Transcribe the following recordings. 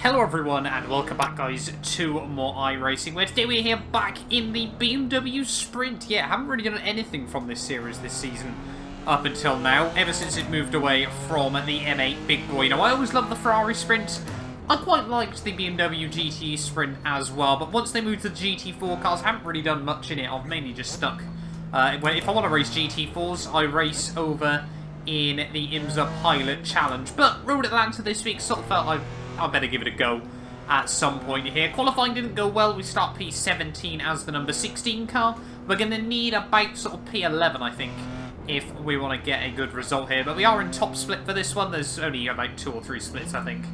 Hello everyone and welcome back guys to more iRacing, where today we're here back in the BMW Sprint. Yeah, I haven't really done anything from this series this season up until now, ever since it moved away from the M8 big boy. Now I always loved the Ferrari Sprint. I quite liked the BMW GT Sprint as well, but once they moved to the GT4 cars, I haven't really done much in it. I've mainly just stuck. If I want to race GT4s, I race over in the IMSA Pilot Challenge. But Road Atlanta this week sort of felt I better give it a go at some point here. Qualifying didn't go well. We start P17 as the number 16 car. We're going to need about sort of P11, I think, if we want to get a good result here. But we are in top split for this one. There's only about 2 or 3 splits, I think,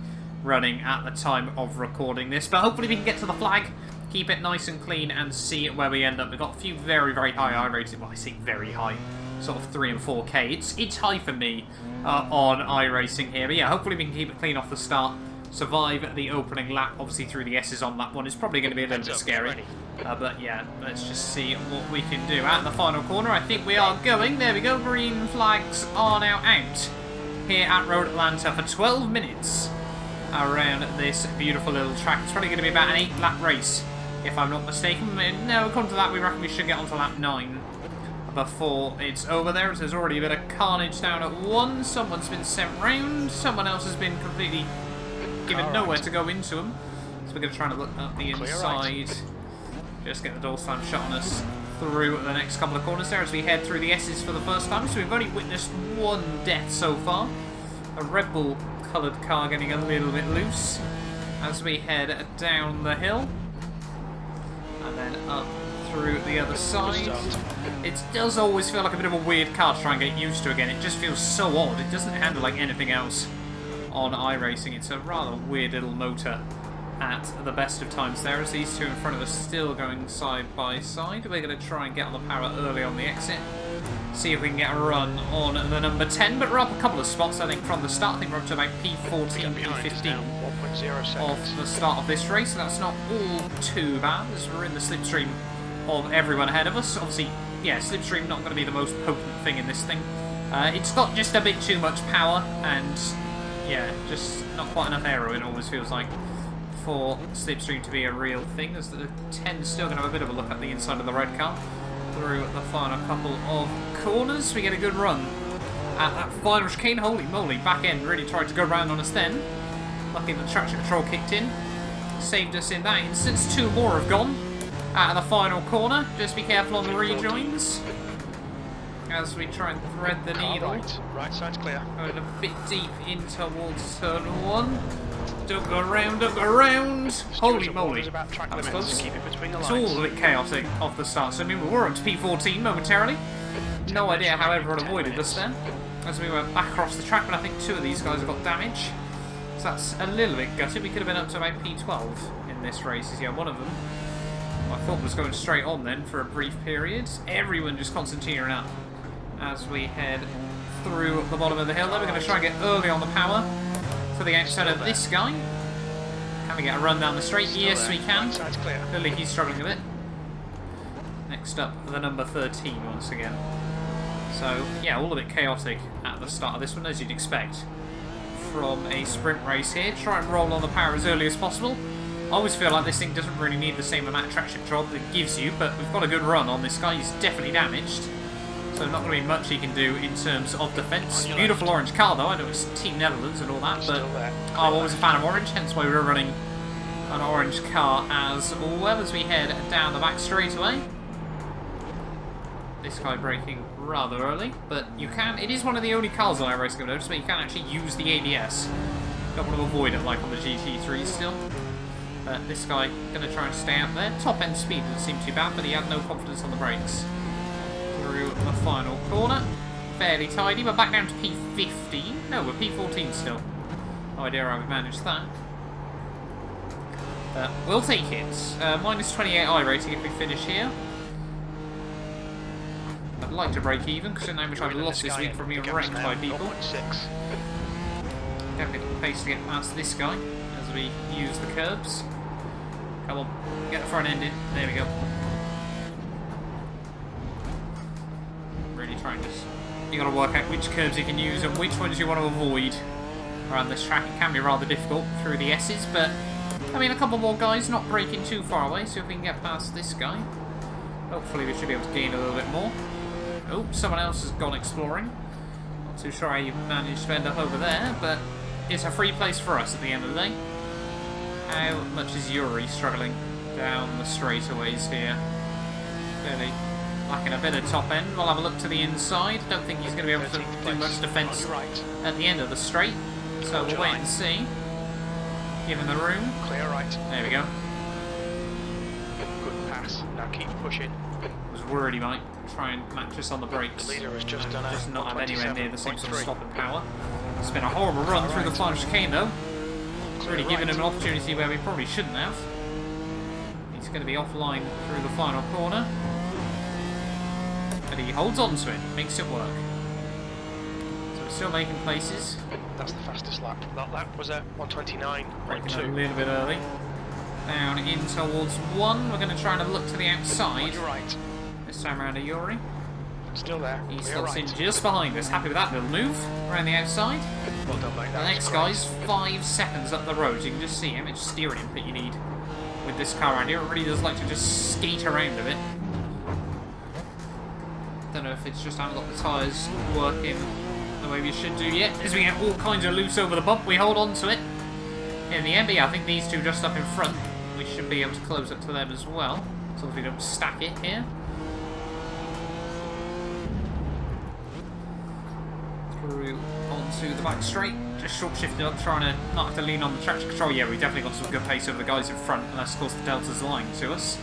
running at the time of recording this. But hopefully we can get to the flag, keep it nice and clean, and see where we end up. We've got a few very, very high iRacing. Well, I say very high, sort of 3 and 4K. It's high for me on iRacing here. But yeah, hopefully we can keep it clean off the start. Survive the opening lap, obviously through the S's on that one. It's probably going to be a little bit scary. But yeah, let's just see what we can do. At the final corner, I think we are going. There we go, green flags are now out here at Road Atlanta for 12 minutes around this beautiful little track. It's probably going to be about an 8-lap race, if I'm not mistaken. No, according to that, we reckon we should get onto lap 9 before it's over there. There's already a bit of carnage down at 1. Someone's been sent round. Someone else has been completely given nowhere to go into them. So we're going to try and look up the inside. Just get the door slam shot on us through the next couple of corners there as we head through the S's for the first time. So we've only witnessed 1 death so far. A Red Bull coloured car getting a little bit loose as we head down the hill. And then up through the other side. It does always feel like a bit of a weird car to try and get used to again. It just feels so odd. It doesn't handle like anything else on iRacing. It's a rather weird little motor at the best of times there, as these two in front of us still going side by side. We're going to try and get on the power early on the exit, see if we can get a run on the number 10, but we're up a couple of spots I think from the start. I think we're up to about P14, P15 of the start of this race, so that's not all too bad as we're in the slipstream of everyone ahead of us. Obviously, yeah, slipstream not going to be the most potent thing in this thing. It's got just a bit too much power and yeah, just not quite enough aero, it always feels like, for slipstream to be a real thing, as the 10 is still going to have a bit of a look at the inside of the red car. Through the final couple of corners, we get a good run at that final chicane. Holy moly, back end really tried to go round on us then. Lucky the traction control kicked in, saved us in that instance. 2 more have gone out of the final corner. Just be careful on the rejoins as we try and thread the needle. Right side's clear. Going a bit deep in towards turn 1. Don't go around, don't go around. Holy moly. That was close. It's all a bit chaotic off the start. So I mean, we were up to P14 momentarily. No idea how everyone avoided us then, as we went back across the track, but I think 2 of these guys have got damage. So that's a little bit gutted. We could have been up to about P12 in this race. Yeah, one of them I thought was going straight on then for a brief period. Everyone just concentrating up as we head through the bottom of the hill. Then we're going to try and get early on the power to the outside of this guy. Can we get a run down the straight? Yes, we can. Clearly he's struggling a bit. Next up, the number 13 once again. So, yeah, all a bit chaotic at the start of this one, as you'd expect from a sprint race here. Try and roll on the power as early as possible. I always feel like this thing doesn't really need the same amount of traction control that it gives you, but we've got a good run on this guy. He's definitely damaged, so not going to be much he can do in terms of defence. Beautiful orange car though. I know it's Team Netherlands and all that, but I'm always a fan of orange, hence why we're running an orange car as well as we head down the back straightaway. This guy braking rather early, but you can. It is one of the only cars on iRacing I've noticed where you can actually use the ABS. Don't want to avoid it like on the GT3 still. But this guy going to try and stay out there. Top end speed doesn't seem too bad, but he had no confidence on the brakes. Through the final corner. Fairly tidy, but back down to P15. No, we're P14 still. No idea how we managed that. We'll take it. Minus 28 iRacing if we finish here. I'd like to break even, because I know how much I've lost this week from being wrecked by people. Don't get the pace to get past this guy as we use the curbs. Come on, get the front end in. There we go. Really trying to... You got to work out which curbs you can use and which ones you want to avoid around this track. It can be rather difficult through the S's, but I mean, a couple more guys not breaking too far away, so if we can get past this guy, hopefully we should be able to gain a little bit more. Oh, someone else has gone exploring. Not too sure how you managed to end up over there, but it's a free place for us at the end of the day. How much is Yuri struggling down the straightaways here? Clearly lacking a bit of top end. We'll have a look to the inside. Don't think he's going to be able to do much defence at the end of the straight, so we'll wait and see. Give him the room. Clear right. There we go. Good pass. Now keep pushing. I was worried he might try and match us on the brakes. The leader has just done Just not have anywhere near the same sort of 127.3. stopping power. It's been a horrible run through the final chicane though. It's really given him an opportunity where we probably shouldn't have. He's going to be offline through the final corner. But he holds on to it, makes it work. So we're still making places. That's the fastest lap. That lap was at Breaking a 129.2. little bit early. Down in towards 1. We're going to try and have a look to the outside. On your right. This time around to Yuri. Still there. He Clear slots in right. just behind us. Happy with that little move around the outside. Well done, mate. The next guy's 5 seconds up the road. You can just see how much steering input you need with this car around here. It really does like to just skate around a bit. Don't know if it's just I haven't got the tyres working the way we should do yet. As we get all kinds of loose over the bump, we hold on to it. In the end, but yeah, I think these two just up in front, we should be able to close up to them as well. So if we don't stack it here. Through onto the back straight, just short shifted up, trying to not have to lean on the traction control. Yeah, we definitely got some good pace over the guys in front, and that's of course the Delta's lying to us.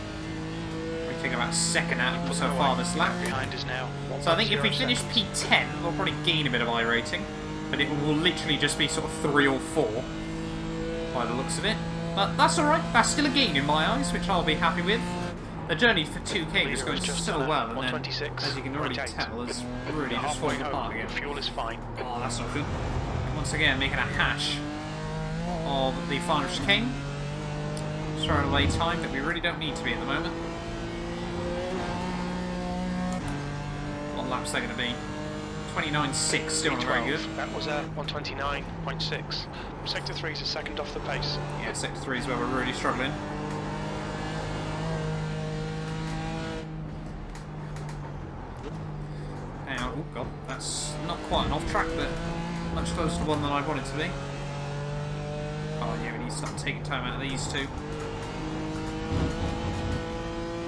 We take about a second out of them so far this lap. Behind us now. So I think if we finish P10, we'll probably gain a bit of I rating, but it will literally just be sort of 3 or 4 by the looks of it. But that's alright, that's still a gain in my eyes, which I'll be happy with. The journey for 2K is going so well, and then, as you can already tell, is really just falling apart again. Fuel is fine. Oh, that's not good. Once again, making a hash of the final chicane. Throwing away time that we really don't need to be at the moment. What laps are they going to be? 29.6, still not very good. That was 129.6. Sector 3 is a second off the pace. Yeah, Sector 3 is where we're really struggling. Now, oh god, that's not quite an off track, but much closer to one than I want it to be. Oh yeah, we need to start taking time out of these two.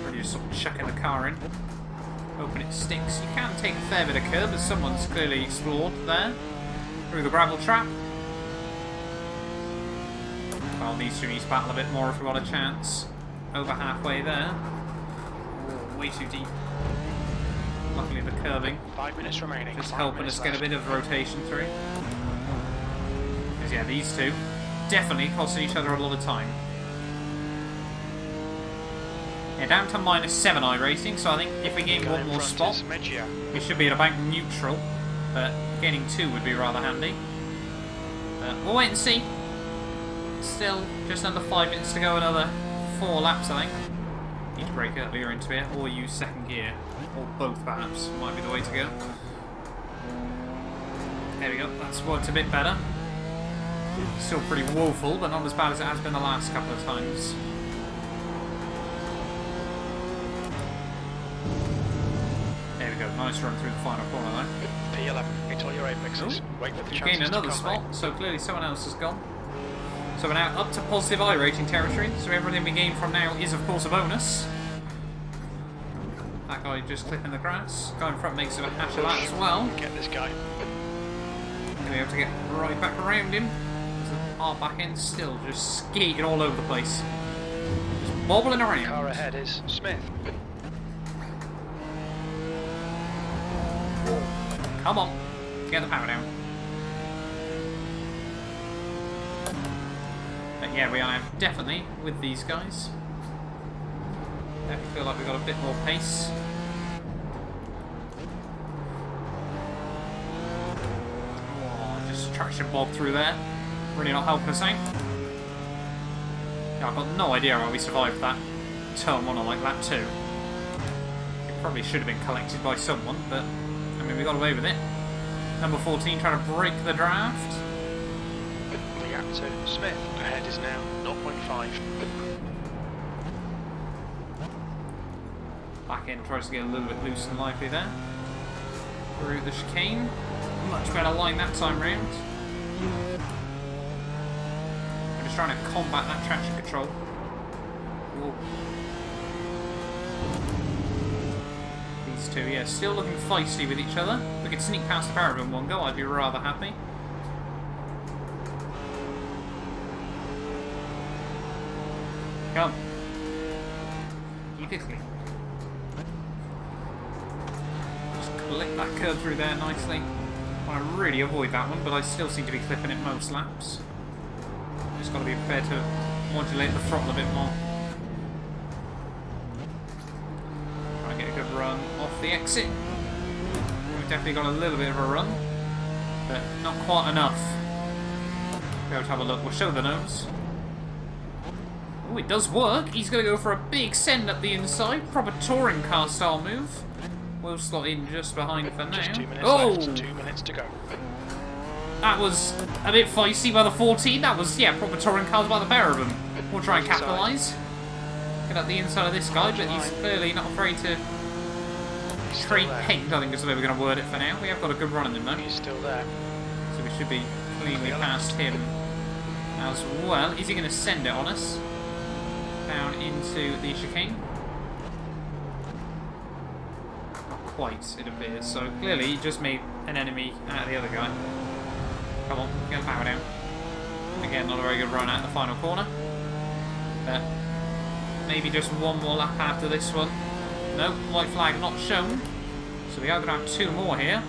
Really just sort of chucking the car in. Hoping it sticks. You can take a fair bit of curb, as someone's clearly explored there. Through the gravel trap. Well, these two need to battle a bit more if we want a chance. Over halfway there. Oh, way too deep. Luckily the curbing 5 minutes remaining. just helping us get a bit of rotation through. Because yeah, these two definitely costing each other a lot of time. Yeah, down to -7 I rating, so I think if we gain one more spot, we should be at about neutral, but gaining 2 would be rather handy. But we'll wait and see. Still just under 5 minutes to go, another 4 laps I think. Need to brake earlier into it, or use second gear, or both perhaps, might be the way to go. There we go, that's worked a bit better. Still pretty woeful, but not as bad as it has been the last couple of times. There we go, nice run through the final corner though. P11, hit all your apexes. Wait for the We've chances gained to another come, spot, mate. so clearly someone else has gone. So we're now up to positive I rating territory, so everything we gain from now is of course a bonus. That guy just clipping the grass. Guy in front makes a hash of that as well. Get this guy. Gonna be able to get right back around him. Our back end still just skating all over the place. Just bobbling around. Car ahead is Smith. Come on, get the power down. But yeah, we are now definitely with these guys. Definitely feel like we've got a bit more pace. Oh, just traction bob through there. Really not helping us out. Yeah, I've got no idea how we survived that turn 1 on like lap 2. It probably should have been collected by someone, but I mean, we got away with it. Number 14 trying to break the draft. gap to Smith. Ahead is now 0.5. Back end tries to get a little bit loose and lively there. Through the chicane. Much better line that time round. I'm just trying to combat that traction control. Ooh. These two, yeah, still looking feisty with each other. If we could sneak past the pair of them in one go, I'd be rather happy. Come. Keep it clean. Just clip that curve through there nicely. I want to really avoid that one, but I still seem to be clipping it most laps. Just got to be prepared to modulate the throttle a bit more. Try and get a good run off the exit. We've definitely got a little bit of a run, but not quite enough. Be able to have a look. We'll show the nose. Oh, it does work. He's going to go for a big send up the inside. Proper touring car style move. We'll slot in just behind for now. Just 2 minutes left, 2 minutes to go. That was a bit feisty by the 14. That was, yeah, proper touring cars by the pair of them. We'll try and capitalise. Get up the inside of this guy, but he's clearly not afraid to trade paint, I think is the way we're going to word it for now. We have got a good run in him though. He's still there. So we should be cleanly past him as well. Is he going to send it on us? Down into the chicane. Quite, it appears. So clearly he just made an enemy out of the other guy. Come on, get the power down. Again, not a very good run out the final corner. But maybe just one more lap after this one. No, white flag not shown. So we are going to have 2 more here.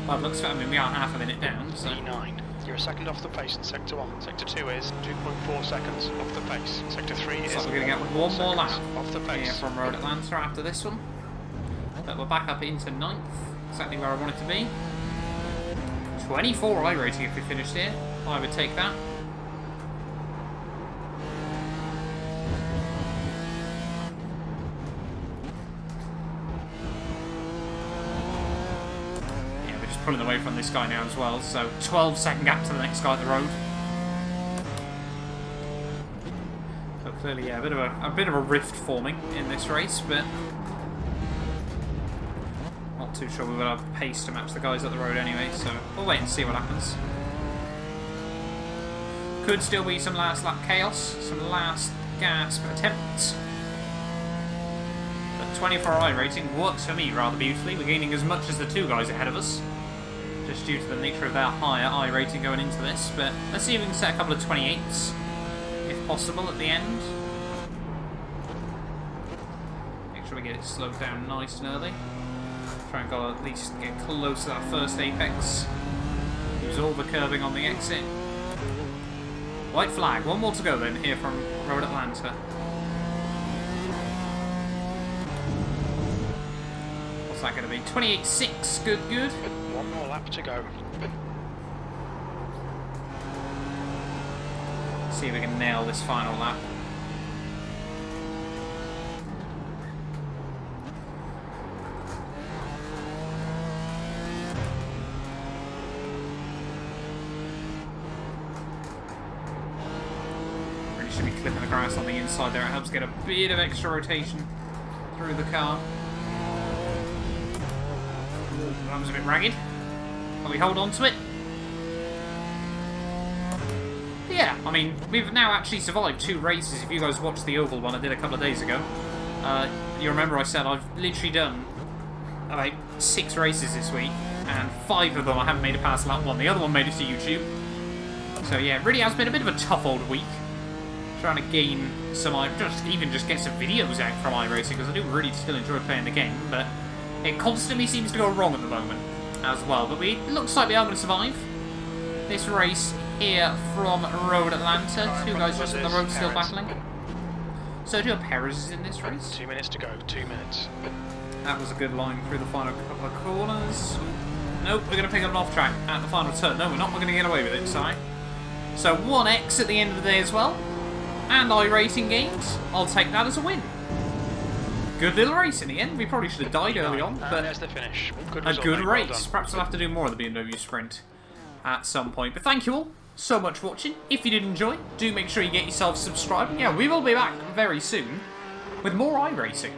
Well, it looks for, I mean, we are half a minute down. So. E9. You're a second off the pace in Sector 1. Sector 2 is 2.4 seconds off the pace. Sector 3 is... So we're going to get one more lap off the pace. Here from Road Atlanta after this one. But we're back up into 9th. Exactly where I want it to be. 24 iRating if we finished here. I would take that. Yeah, we're just pulling away from this guy now as well. So 12-second gap to the next guy at the road. So clearly, yeah, a bit of a rift forming in this race, but not too sure we will have pace to match the guys at the road anyway, so we'll wait and see what happens. Could still be some last lap chaos, some last gasp attempts. But 24 iRating works for me rather beautifully. We're gaining as much as the 2 guys ahead of us, just due to the nature of their higher iRating going into this. But let's see if we can set a couple of 28s, if possible, at the end. Make sure we get it slowed down nice and early. Try and go at least get close to that first apex. Use all the curving on the exit. White flag. 1 more to go then here from Road Atlanta. What's that going to be? 28.6. Good, good. 1 more lap to go. See if we can nail this final lap. Should be clipping the grass on the inside there. It helps get a bit of extra rotation through the car. That was a bit ragged, but we hold on to it. Yeah, I mean, we've now actually survived 2 races. If you guys watched the oval one I did a couple of days ago, you remember I said I've literally done about 6 races this week, and 5 of them I haven't made it past lap 1. The other one made it to YouTube. So yeah, it really has been a bit of a tough old week. Trying to gain some, just get some videos out from iRacing, because I do really still enjoy playing the game, but it constantly seems to go wrong at the moment as well. But it looks like we are going to survive this race here from Road Atlanta. 2 guys just on the road still battling. So 2 Perez in this race. 2 minutes to go, 2 minutes. That was a good line through the final couple of corners. Nope, we're going to pick up an off track at the final turn. No, we're not. We're going to get away with it, sorry. So 1x at the end of the day as well. And iRating gains, I'll take that as a win. Good little race in the end. We probably should have died early on, but there's the finish. a good race. Perhaps we'll have to do more of the BMW Sprint at some point. But thank you all so much for watching. If you did enjoy, do make sure you get yourself subscribed. Yeah, we will be back very soon with more iRacing.